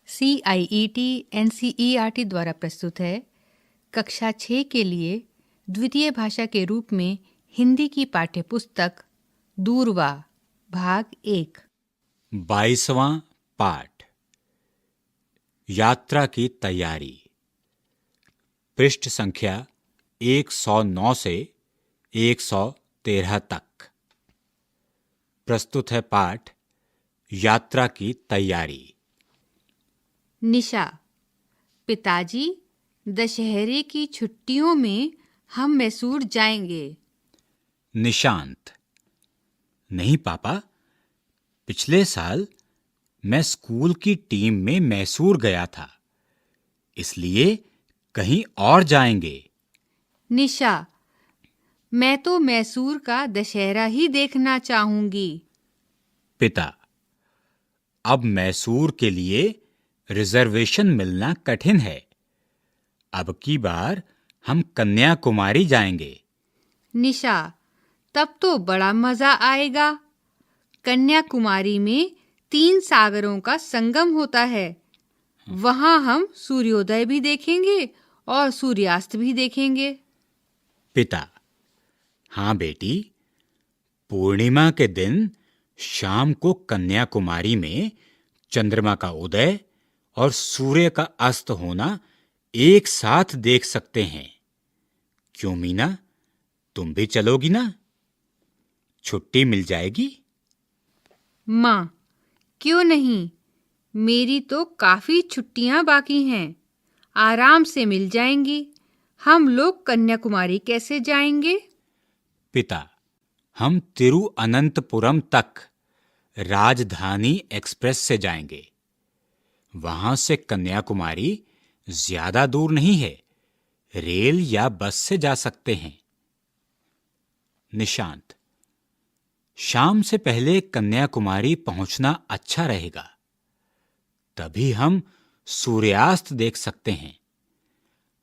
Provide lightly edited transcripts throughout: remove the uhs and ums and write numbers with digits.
CIET NCERT द्वारा प्रस्तुत है कक्षा 6 के लिए द्वितीय भाषा के रूप में हिंदी की पाठ्यपुस्तक दूरवा भाग 1। 22वां पाठ यात्रा की तैयारी। पृष्ठ संख्या 109 से 113 तक। प्रस्तुत है पाठ यात्रा की तैयारी। निशा, पिताजी, दशहरे की छुट्टियों में हम मैसूर जाएंगे। निशांत, नहीं पापा, पिछले साल मैं स्कूल की टीम में मैसूर गया था, इसलिए कहीं और जाएंगे। निशा, मैं तो मैसूर का दशहरा ही देखना चाहूंगी। पिता, अब मैसूर के लिए रिजर्वेशन मिलना कठिन है। अब की बार हम कन्याकुमारी जाएंगे। निशा, तब तो बड़ा मजा आएगा। कन्याकुमारी में 3 सागरों का संगम होता है। वहां हम सूर्योदय भी देखेंगे और सूर्यास्त भी देखेंगे। पिता, हाँ बेटी, पूर्णिमा के दिन शाम को कन्याकुमारी में चंद्रमा का उदय और सूर्य का अस्त होना एक साथ देख सकते हैं। क्यों मीना, तुम भी चलोगी ना? छुट्टी मिल जाएगी? माँ, क्यों नहीं, मेरी तो काफी छुट्टियां बाकी हैं, आराम से मिल जाएंगी। हम लोग कन्याकुमारी कैसे जाएंगे? पिता, हम तिरुअनंतपुरम तक राजधानी एक्सप्रेस से जाएंगे। वहां से कन्याकुमारी ज्यादा दूर नहीं है, रेल या बस से जा सकते हैं। निशांत, शाम से पहले कन्याकुमारी पहुंचना अच्छा रहेगा, तभी हम सूर्यास्त देख सकते हैं।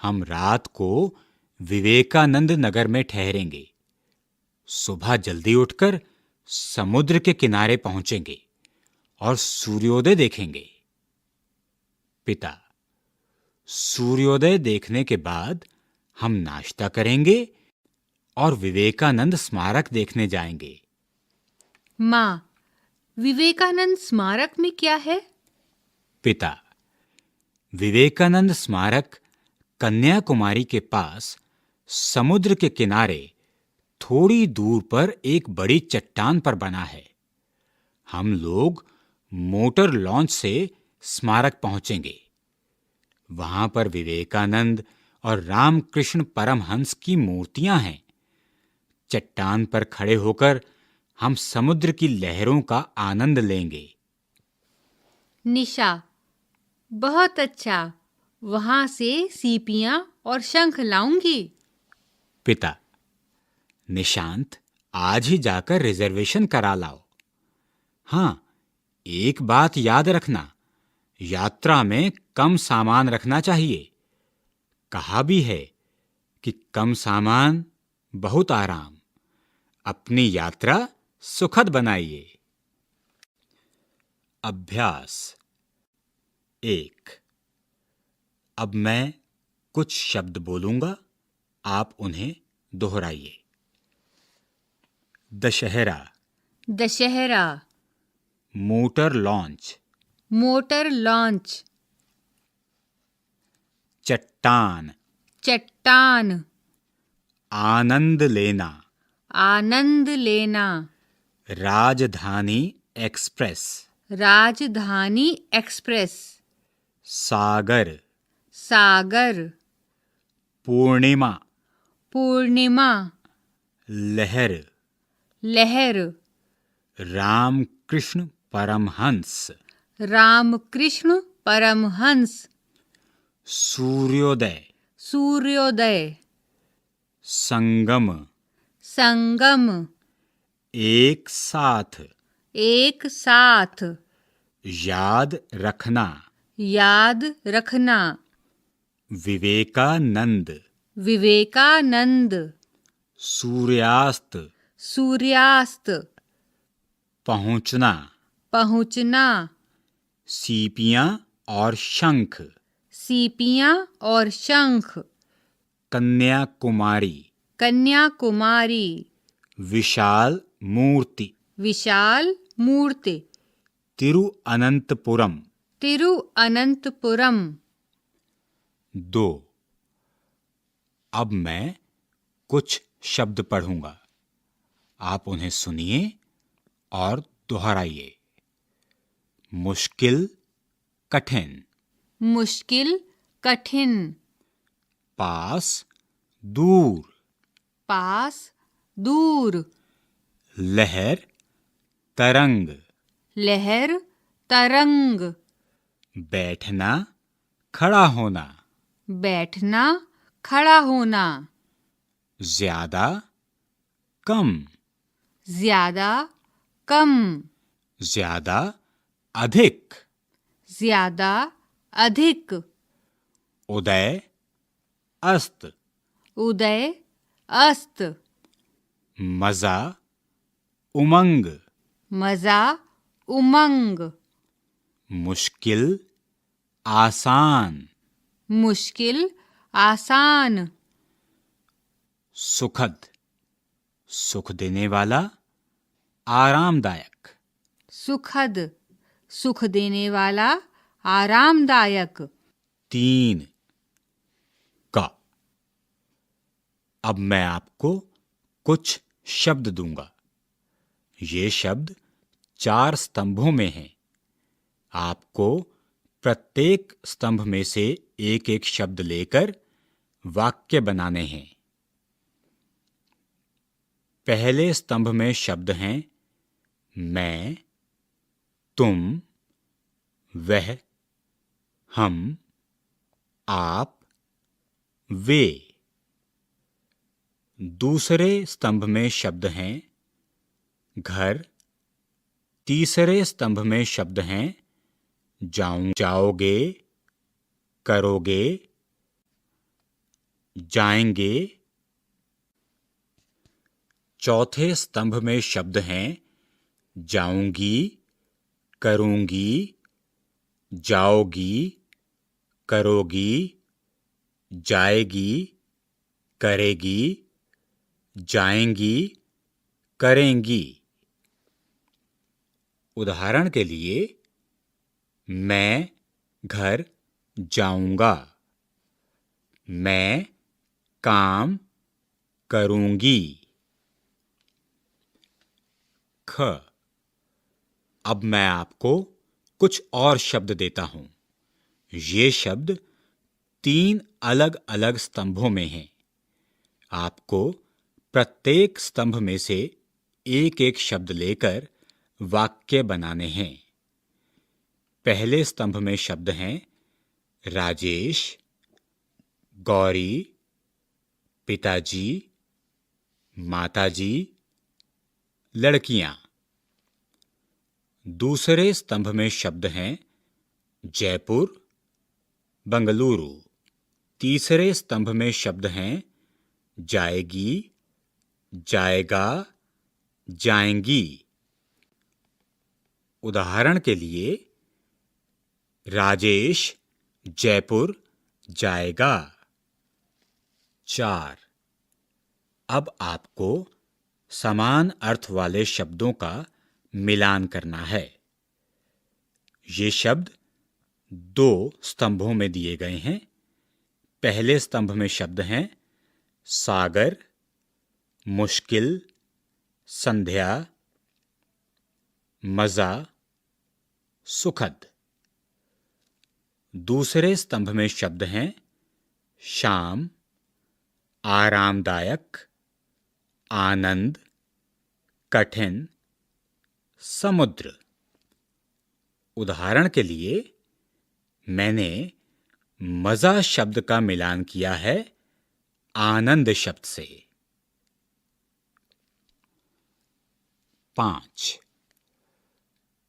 हम रात को विवेकानंद नगर में ठहरेंगे। सुबह जल्दी उठकर समुद्र के किनारे पहुंचेंगे और सूर्योदय देखेंगे। पिता, सूर्योदय देखने के बाद हम नाश्ता करेंगे और विवेकानंद स्मारक देखने जाएंगे। माँ, विवेकानंद स्मारक में क्या है? पिता, विवेकानंद स्मारक कन्याकुमारी के पास समुद्र के किनारे थोड़ी दूर पर एक बड़ी चट्टान पर बना है। हम लोग मोटर लॉन्च से स्मारक पहुंचेंगे। वहां पर विवेकानंद और रामकृष्ण परमहंस की मूर्तियां हैं। चट्टान पर खड़े होकर हम समुद्र की लहरों का आनंद लेंगे। निशा, बहुत अच्छा, वहां से सीपियां और शंख लाऊंगी। पिता, निशांत, आज ही जाकर रिजर्वेशन करा लाओ। हाँ, एक बात याद रखना, यात्रा में कम सामान रखना चाहिए। कहा भी है कि कम सामान बहुत आराम। अपनी यात्रा सुखद बनाइए। अभ्यास 1। अब मैं कुछ शब्द बोलूंगा, आप उन्हें दोहराइए। Dussehra, Dussehra, motor launch, motor launch, चट्टान, चट्टान, आनंद लेना, आनंद लेना, राजधानी एक्सप्रेस, राजधानी एक्सप्रेस, सागर, सागर, पूर्णिमा, पूर्णिमा, लहर, लहर, रामकृष्ण परमहंस, रामकृष्ण परमहंस, सूर्योदय, सूर्योदय, संगम, संगम, एक साथ, एक साथ, याद रखना, याद रखना, विवेकानंद, विवेकानंद, सूर्यास्त, सूर्यास्त, पहुंचना, पहुंचना, सीपियां और शंख। सीपियाँ और शंख। कन्याकुमारी। कन्याकुमारी। विशाल मूर्ति। विशाल मूर्ति। तिरुअनंतपुरम। तिरुअनंतपुरम। 2। अब मैं कुछ शब्द पढ़ूंगा, आप उन्हें सुनिए और दोहराइए। मुश्किल, कठिन। मुश्किल, कठिन। पास, दूर। पास, दूर। लहर, तरंग। लहर, तरंग। बैठना, खड़ा होना। बैठना, खड़ा होना। ज्यादा, कम। ज्यादा, कम। ज्यादा, अधिक। ज्यादा, अधिक। उदय, अस्त। उदय, अस्त। मजा, उमंग। मजा, उमंग। मुश्किल, आसान। मुश्किल, आसान। सुखद, सुख देने वाला, आरामदायक। सुखद, सुख देने वाला, आरामदायक। 3 का। अब मैं आपको कुछ शब्द दूंगा। ये शब्द 4 स्तंभों में हैं। आपको प्रत्येक स्तंभ में से एक एक शब्द लेकर वाक्य बनाने हैं। पहले स्तंभ में शब्द हैं मैं, तुम, वह, हम, आप, वे। दूसरे स्तंभ में शब्द हैं घर। तीसरे स्तंभ में शब्द हैं जाओगे, करोगे, जाएंगे। चौथे स्तंभ में शब्द हैं जाऊंगी, करूंगी, जाओगी, करोगी, जाएगी, करेगी, जाएंगी, करेंगी। उदाहरण के लिए, मैं घर जाऊंगा। मैं काम करूंगी। ख। अब मैं आपको कुछ और शब्द देता हूं। ये शब्द 3 अलग अलग स्तंभों में हैं। आपको प्रत्येक स्तंभ में से एक एक शब्द लेकर वाक्य बनाने हैं। पहले स्तंभ में शब्द हैं राजेश, गौरी, पिताजी, माताजी, लड़कियां। दूसरे स्तंभ में शब्द हैं जयपुर, बंगलुरु। तीसरे स्तंभ में शब्द हैं जाएगी, जाएगा, जाएंगी। उदाहरण के लिए, राजेश जयपुर जाएगा। 4। अब आपको समान अर्थ वाले शब्दों का मिलान करना है। ये शब्द 2 स्तंभों में दिए गए हैं। पहले स्तंभ में शब्द हैं सागर, मुश्किल, संध्या, मजा, सुखद। दूसरे स्तंभ में शब्द हैं शाम, आरामदायक, आनंद, कठिन, समुद्र। उदाहरण के लिए, मैंने मजा शब्द का मिलान किया है आनंद शब्द से। 5।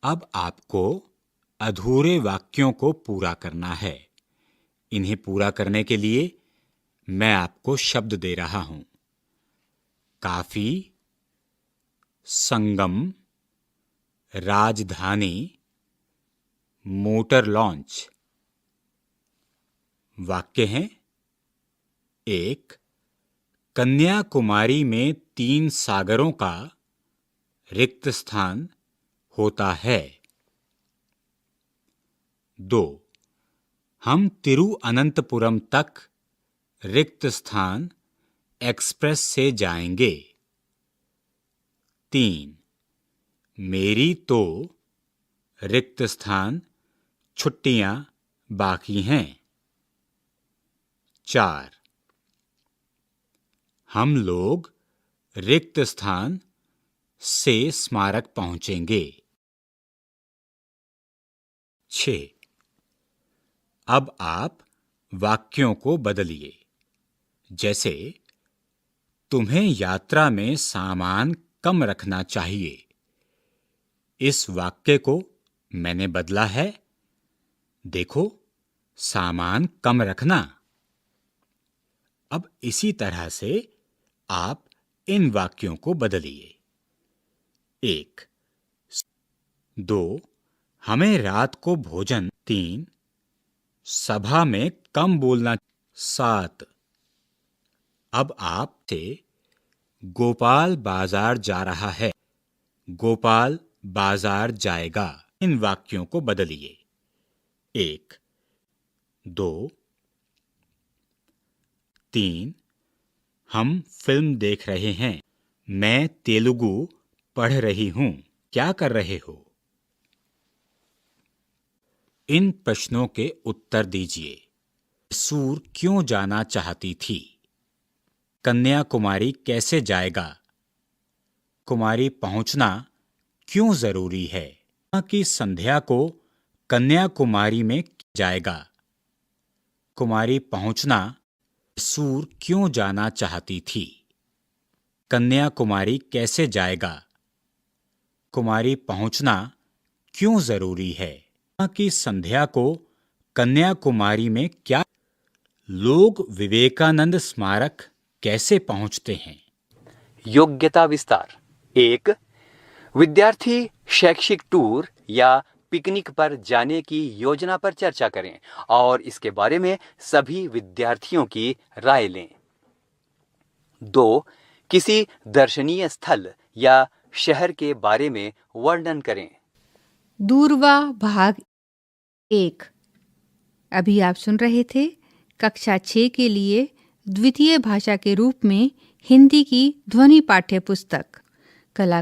अब आपको अधूरे वाक्यों को पूरा करना है। इन्हें पूरा करने के लिए मैं आपको शब्द दे रहा हूं। काफी, संगम, राजधानी, मोटर लॉन्च। वाक्य हैं। 1. कन्याकुमारी में 3 सागरों का रिक्त स्थान होता है। 2. हम तिरुअनंतपुरम तक रिक्त स्थान एक्सप्रेस से जाएंगे। 3. मेरी तो रिक्त स्थान छुट्टियां बाकी हैं। 4. हम लोग रिक्त स्थान से स्मारक पहुंचेंगे। 6. अब आप वाक्यों को बदलिए। जैसे, तुम्हें यात्रा में सामान कम रखना चाहिए। इस वाक्य को मैंने बदला है। देखो, सामान कम रखना। अब इसी तरह से आप इन वाक्यों को बदलिए। 1. 2. हमें रात को भोजन। 3. सभा में कम बोलना। 7. अब आप से गोपाल बाजार जा रहा है। गोपाल बाजार जाएगा। इन वाक्यों को बदलिए। 1. 2. 3. हम फिल्म देख रहे हैं। मैं तेलुगु पढ़ रही हूं। क्या कर रहे हो? इन प्रश्नों के उत्तर दीजिए। मैसूर क्यों जाना चाहती थी? कन्याकुमारी कैसे जाएगा? कुमारी पहुंचना क्यों जरूरी है? की संध्या को कन्याकुमारी में जाएगा। कुमारी पहुंचना मैसूर क्यों जाना चाहती थी? कन्याकुमारी कैसे जाएगा? कुमारी पहुंचना क्यों जरूरी है? की संध्या को कन्याकुमारी में क्या? लोग विवेकानंद स्मारक कैसे पहुंचते हैं? योग्यता विस्तार। 1. विद्यार्थी शैक्षिक टूर या पिकनिक पर जाने की योजना पर चर्चा करें और इसके बारे में सभी विद्यार्थियों की राय लें। 2. किसी दर्शनीय स्थल या शहर के बारे में वर्णन करें। दूरवा भाग 1। अभी आप सुन रहे थे कक्षा 6 के लिए द्वितीय भाषा के रूप में हिंदी की ध्वनि पाठ्य पुस्तक। कला